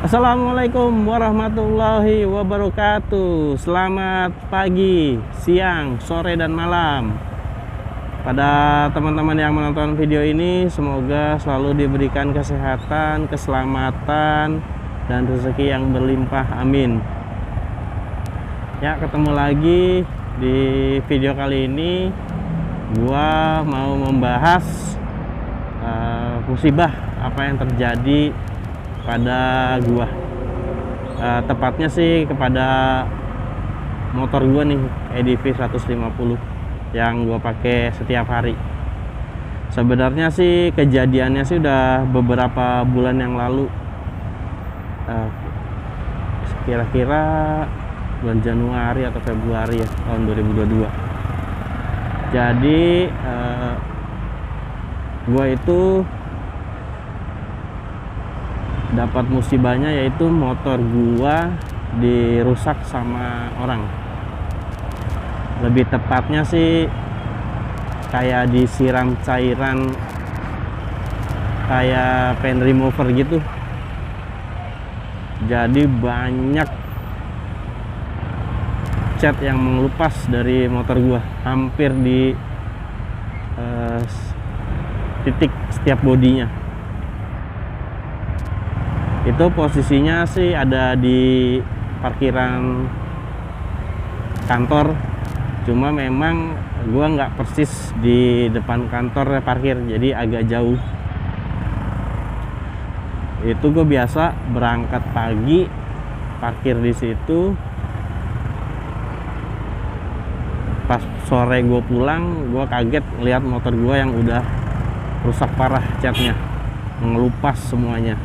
Assalamualaikum warahmatullahi wabarakatuh. Selamat pagi, siang, sore, dan malam. Pada teman-teman yang menonton video ini, semoga selalu diberikan kesehatan, keselamatan, dan rezeki yang berlimpah. Amin. Ya, ketemu lagi di video kali ini. Gua mau membahas musibah apa yang terjadi pada gua, tepatnya sih kepada motor gua nih, EDV 150 yang gua pakai setiap hari. Sebenarnya sih kejadiannya sih udah beberapa bulan yang lalu, kira-kira bulan Januari atau Februari ya, tahun 2022. Jadi gua itu dapat musibahnya, yaitu motor gua dirusak sama orang. Lebih tepatnya sih kayak disiram cairan kayak pen remover gitu. Jadi banyak cat yang mengelupas dari motor gua, hampir di titik setiap bodinya. Itu posisinya sih ada di parkiran kantor, cuma memang gua nggak persis di depan kantor parkir, jadi agak jauh. Itu gue biasa berangkat pagi, parkir di situ. Pas sore gue pulang, gue kaget lihat motor gue yang udah rusak parah, catnya mengelupas semuanya.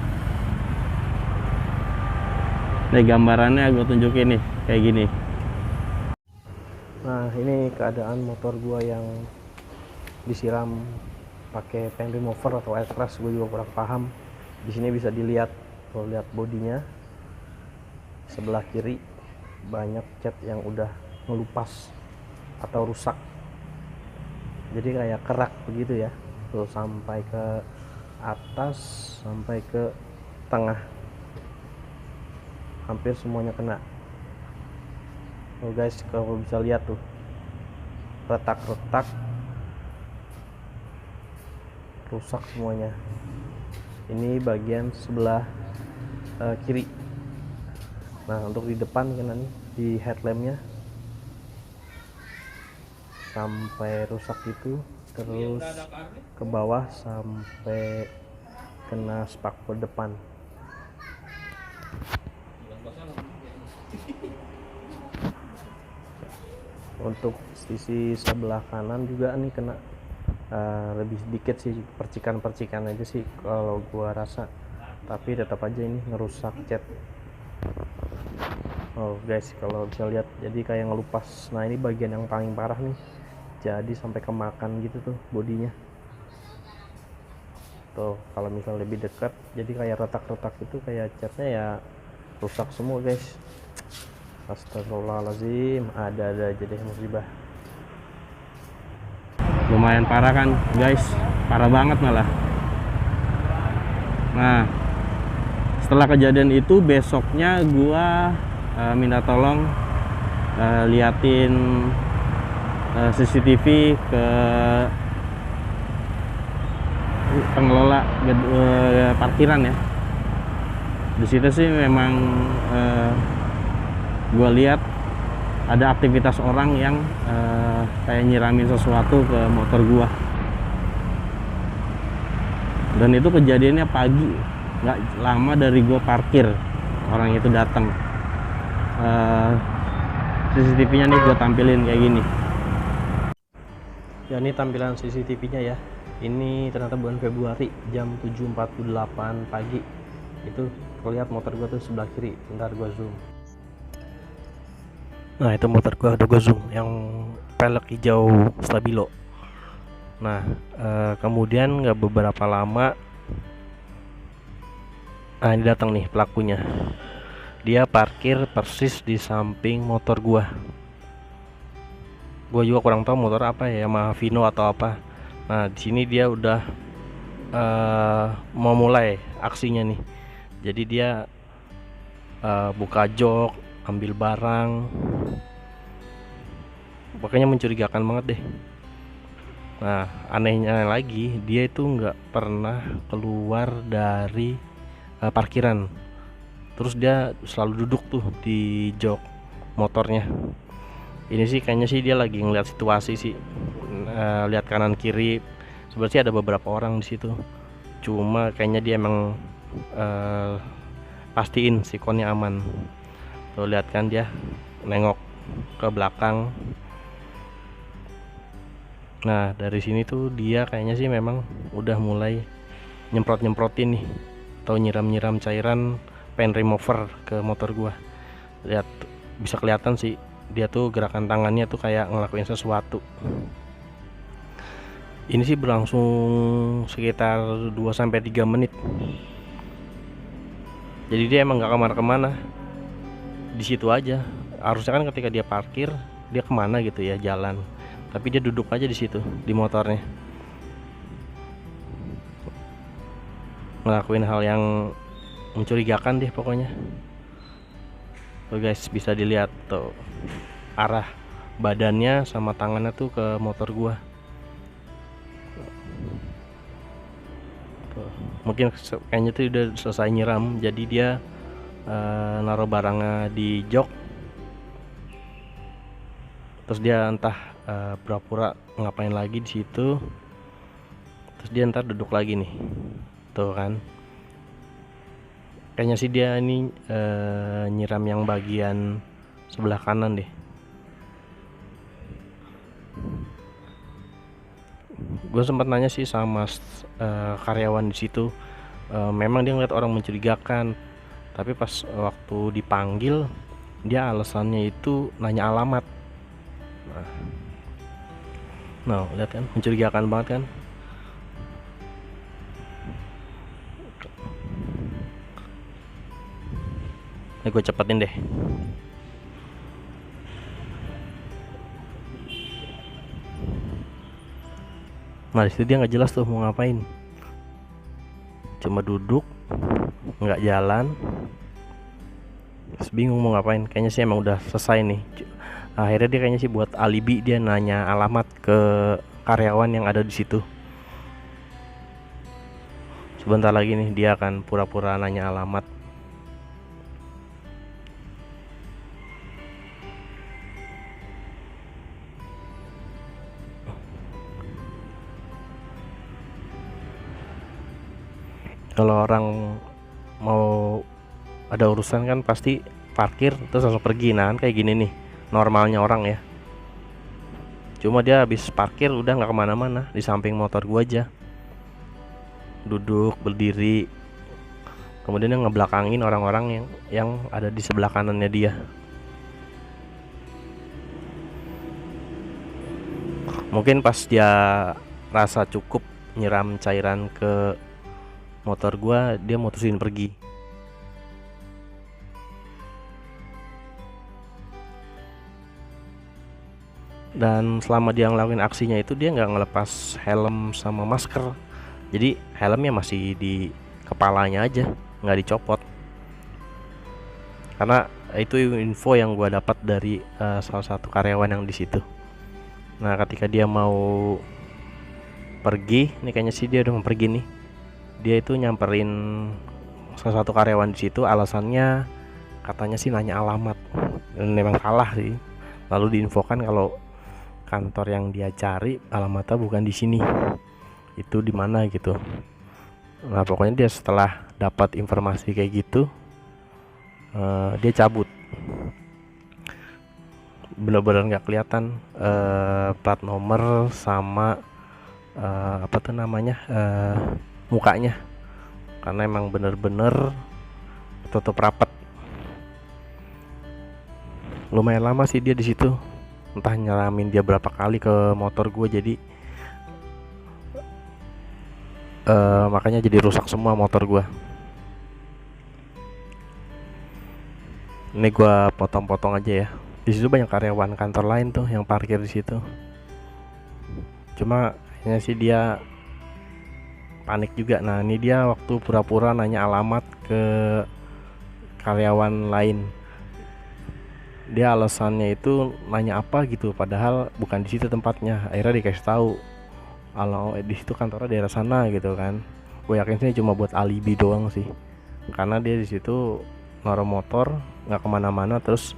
Nih gambarannya gue tunjukin nih, kayak gini. Nah, ini keadaan motor gua yang disiram pakai pen remover atau air crush, gue juga kurang paham. Di sini bisa dilihat, kalau lihat bodinya sebelah kiri banyak cat yang udah ngelupas atau rusak. Jadi kayak kerak begitu ya, tuh sampai ke atas, sampai ke tengah. Hampir semuanya kena. Oh guys, kalau bisa lihat tuh retak-retak, rusak semuanya. Ini bagian sebelah kiri. Nah, untuk di depan kena nih, di headlampnya sampai rusak itu, terus ke bawah sampai kena spakbor depan. Untuk sisi sebelah kanan juga nih kena, lebih sedikit sih, percikan-percikan aja sih kalau gua rasa, tapi tetap aja ini ngerusak cat. Oh guys, kalau bisa lihat, jadi kayak ngelupas. Nah, ini bagian yang paling parah nih, jadi sampai kemakan gitu tuh bodinya tuh. Kalau misal lebih dekat, jadi kayak retak-retak itu, kayak catnya ya rusak semua guys. Astagfirullahaladzim, ada aja deh musibah. Lumayan parah kan guys, parah banget malah. Nah, setelah kejadian itu, besoknya gua minta tolong liatin CCTV ke pengelola parkiran ya. Di situ sih memang gue lihat ada aktivitas orang yang kayak nyiramin sesuatu ke motor gua. Dan itu kejadiannya pagi, nggak lama dari gua parkir, orang itu datang. CCTV-nya nih gue tampilin kayak gini. Ya, ini tampilan CCTV-nya ya. Ini ternyata bulan Februari, jam 7.48 pagi. Itu terlihat motor gua tuh sebelah kiri. Bentar gua zoom. Nah, itu motor gua, udah gua zoom, yang pelek hijau stabilo. Nah, kemudian nggak beberapa lama, nah ini datang nih pelakunya. Dia parkir persis di samping motor gua. Gua juga kurang tahu motor apa ya, Yamaha Vino atau apa. Nah, di sini dia udah mau mulai aksinya nih. Jadi dia buka jok, ambil barang. Pokoknya mencurigakan banget deh. Nah, anehnya lagi, dia itu nggak pernah keluar dari parkiran. Terus dia selalu duduk tuh di jok motornya. Ini sih kayaknya sih dia lagi ngeliat situasi sih. Lihat kanan kiri, sebenarnya ada beberapa orang di situ. Cuma kayaknya dia emang pastiin sikonnya aman. Tuh lihat kan, dia nengok ke belakang. Nah, dari sini tuh dia kayaknya sih memang udah mulai nyemprotin nih, atau nyiram cairan paint remover ke motor gua. Lihat, bisa kelihatan sih dia tuh gerakan tangannya tuh kayak ngelakuin sesuatu. Ini sih berlangsung sekitar 2-3 menit. Jadi dia emang nggak kemana-kemana, di situ aja. Harusnya kan ketika dia parkir, dia kemana gitu ya, jalan. Tapi dia duduk aja di situ, di motornya, ngelakuin hal yang mencurigakan deh pokoknya. Tuh guys, bisa dilihat tuh arah badannya sama tangannya tuh ke motor gua. Tuh, mungkin kayaknya tuh udah selesai nyiram, jadi dia naruh barangnya di jok. Terus dia entah pura-pura ngapain lagi di situ. Terus dia ntar duduk lagi nih, tuh kan. Kayaknya sih dia ini nyiram yang bagian sebelah kanan deh. Gue sempat nanya sih sama karyawan di situ. Memang dia ngeliat orang mencurigakan, tapi pas waktu dipanggil, dia alasannya itu nanya alamat. Nah, lihat kan, mencurigakan banget kan. Ini gue cepetin deh. Nah, disitu dia nggak jelas tuh mau ngapain. Cuma duduk, nggak jalan. Terus bingung mau ngapain. Kayaknya sih emang udah selesai nih. Akhirnya dia kayaknya sih buat alibi, dia nanya alamat ke karyawan yang ada di situ. Sebentar lagi nih dia akan pura-pura nanya alamat. Kalau orang mau ada urusan kan pasti parkir terus langsung pergi. Nah, kan kayak gini nih normalnya orang ya. Cuma dia habis parkir udah nggak kemana-mana, di samping motor gua aja duduk berdiri. Kemudian dia ngebelakangin orang-orang yang ada di sebelah kanannya dia. Mungkin pas dia rasa cukup nyiram cairan ke motor gua, dia mutusin pergi. Dan selama dia ngelakuin aksinya itu, dia nggak ngelepas helm sama masker. Jadi helmnya masih di kepalanya aja, nggak dicopot. Karena itu info yang gue dapat dari salah satu karyawan yang di situ. Nah, ketika dia mau pergi, ini kayaknya sih dia udah mau pergi nih. Dia itu nyamperin salah satu karyawan di situ, alasannya katanya sih nanya alamat. Dan memang salah sih. Lalu diinfokan kalau kantor yang dia cari alamatnya bukan di sini, itu di mana gitu. Nah, pokoknya dia setelah dapat informasi kayak gitu, dia cabut. Bener-bener nggak kelihatan plat nomor sama apa tuh namanya, mukanya, karena emang bener-bener tutup rapat. Lumayan lama sih dia di situ, entah nyeramin dia berapa kali ke motor gue. Jadi makanya jadi rusak semua motor gue. Ini gue potong-potong aja ya. Di situ banyak karyawan kantor lain tuh yang parkir di situ. Cuma kayaknya sih dia panik juga. Nah, ini dia waktu pura-pura nanya alamat ke karyawan lain. Dia alasannya itu nanya apa gitu, padahal bukan di situ tempatnya. Akhirnya dikasih tahu kalau di situ kantornya daerah sana gitu kan. Gue yakin sih cuma buat alibi doang sih, karena dia di situ naruh motor nggak kemana-mana terus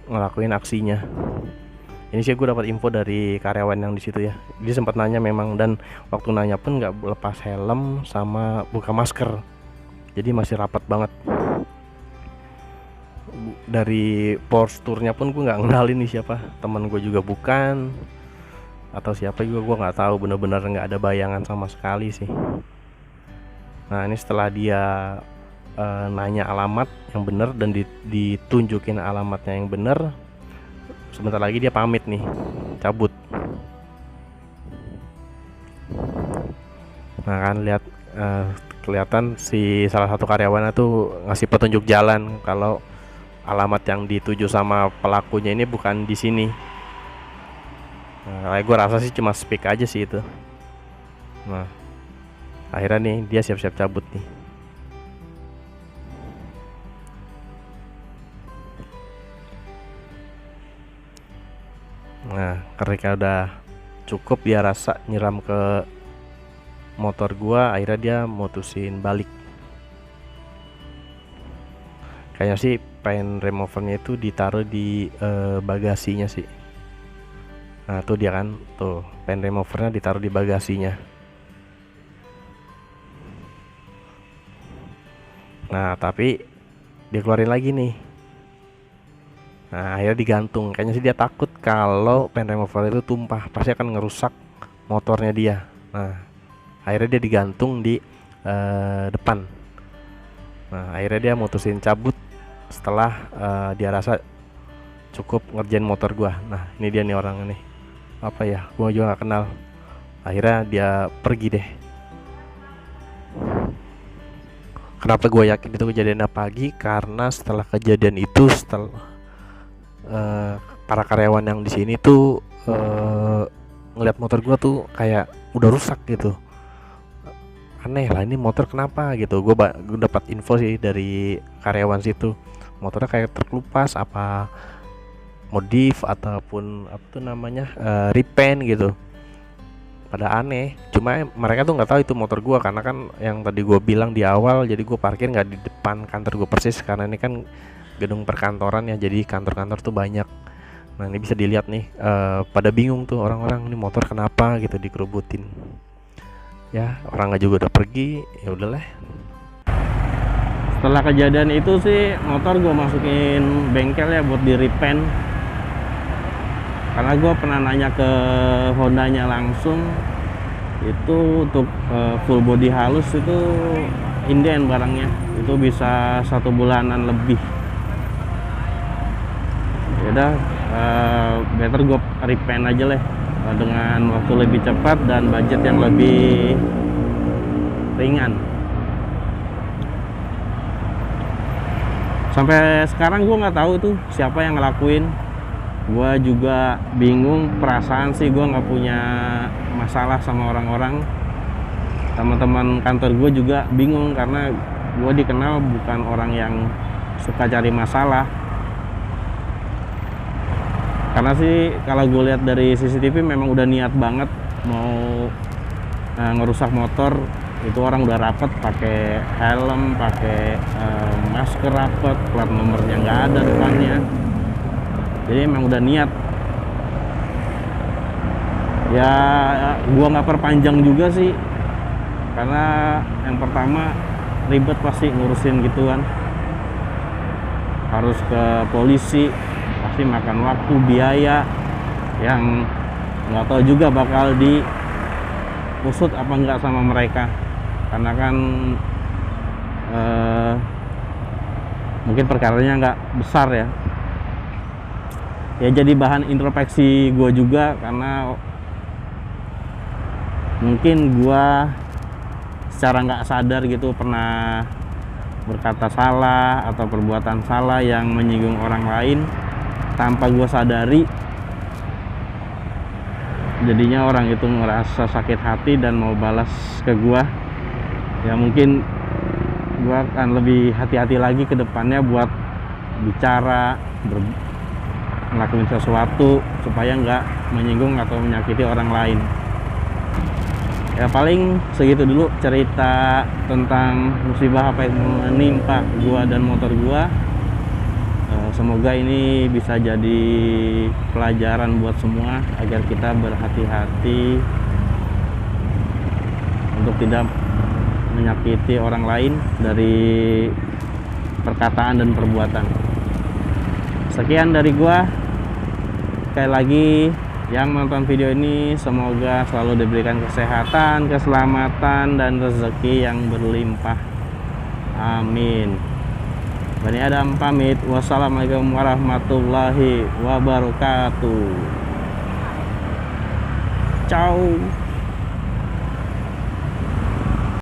ngelakuin aksinya. Ini sih gue dapat info dari karyawan yang di situ ya. Dia sempat nanya memang, dan waktu nanya pun nggak lepas helm sama buka masker. Jadi masih rapat banget. Dari posturnya pun gue nggak ngenalin nih siapa, teman gue juga bukan, atau siapa juga gue nggak tahu. Bener-bener nggak ada bayangan sama sekali sih. Nah ini setelah dia nanya alamat yang bener dan ditunjukin alamatnya yang bener, sebentar lagi dia pamit nih, cabut. Nah kan lihat, kelihatan si salah satu karyawannya tuh ngasih petunjuk jalan kalau alamat yang dituju sama pelakunya ini bukan di sini. Nah, gue rasa sih cuma speak aja sih itu. Nah akhirnya nih dia siap-siap cabut nih. Nah ketika udah cukup dia rasa nyiram ke motor gua, akhirnya dia mutusin balik. Kayaknya sih pen removernya itu ditaruh di bagasinya sih. Nah tuh dia kan, tuh pen removernya ditaruh di bagasinya. Nah tapi dia keluarin lagi nih. Nah akhirnya digantung. Kayaknya sih dia takut kalau pen remover itu tumpah, pasti akan ngerusak motornya dia. Nah akhirnya dia digantung di depan. Nah akhirnya dia mutusin cabut setelah dia rasa cukup ngerjain motor gua. Nah ini dia nih orang nih, apa ya, gua juga gak kenal. Akhirnya dia pergi deh. Kenapa gue yakin itu kejadiannya pagi? Karena setelah kejadian itu, setelah para karyawan yang di sini tuh ngeliat motor gua tuh kayak udah rusak gitu. Aneh lah, ini motor kenapa gitu. Gue dapat info sih dari karyawan situ, motornya kayak terkelupas, apa modif ataupun apa tuh namanya, repaint gitu. Pada aneh, cuma mereka tuh nggak tahu itu motor gua, karena kan yang tadi gue bilang di awal, jadi gue parkir nggak di depan kantor gue persis, karena ini kan gedung perkantoran ya, jadi kantor-kantor tuh banyak. Nah ini bisa dilihat nih, pada bingung tuh orang-orang, ini motor kenapa gitu dikerubutin. Ya orangnya juga udah pergi, ya udahlah. Setelah kejadian itu sih motor gue masukin bengkel ya buat di repaint, karena gue pernah nanya ke Hondanya langsung, itu untuk full body halus itu inden barangnya, itu bisa 1 bulanan lebih. Yaudah, better gue repaint aja lah, dengan waktu lebih cepat dan budget yang lebih ringan. Sampai sekarang gue nggak tahu tuh siapa yang ngelakuin. Gue juga bingung, perasaan sih gue nggak punya masalah sama orang-orang. Teman-teman kantor gue juga bingung, karena gue dikenal bukan orang yang suka cari masalah. Karena sih kalau gue lihat dari CCTV memang udah niat banget mau ngerusak motor. Itu orang udah rapet, pakai helm, pakai masker rapet, plat nomornya nggak ada depannya. Jadi emang udah niat. Ya gua nggak perpanjang juga sih, karena yang pertama ribet pasti ngurusin gituan, harus ke polisi, pasti makan waktu, biaya yang nggak tahu juga bakal diusut apa enggak sama mereka, karena kan mungkin perkaranya nggak besar ya. Ya jadi bahan introspeksi gue juga, karena mungkin gue secara nggak sadar gitu pernah berkata salah atau perbuatan salah yang menyinggung orang lain tanpa gue sadari. Jadinya orang itu ngerasa sakit hati dan mau balas ke gue. Ya mungkin Gua akan lebih hati-hati lagi ke depannya buat bicara, ngelakuin sesuatu supaya nggak menyinggung atau menyakiti orang lain. Ya paling segitu dulu cerita tentang musibah apa yang menimpa gua dan motor gua. Semoga ini bisa jadi pelajaran buat semua agar kita berhati-hati untuk tidak menyakiti orang lain dari perkataan dan perbuatan. Sekian dari gua. Sekali lagi yang menonton video ini semoga selalu diberikan kesehatan, keselamatan, dan rezeki yang berlimpah. Amin. Bani Adam pamit. Wassalamualaikum warahmatullahi wabarakatuh. Ciao.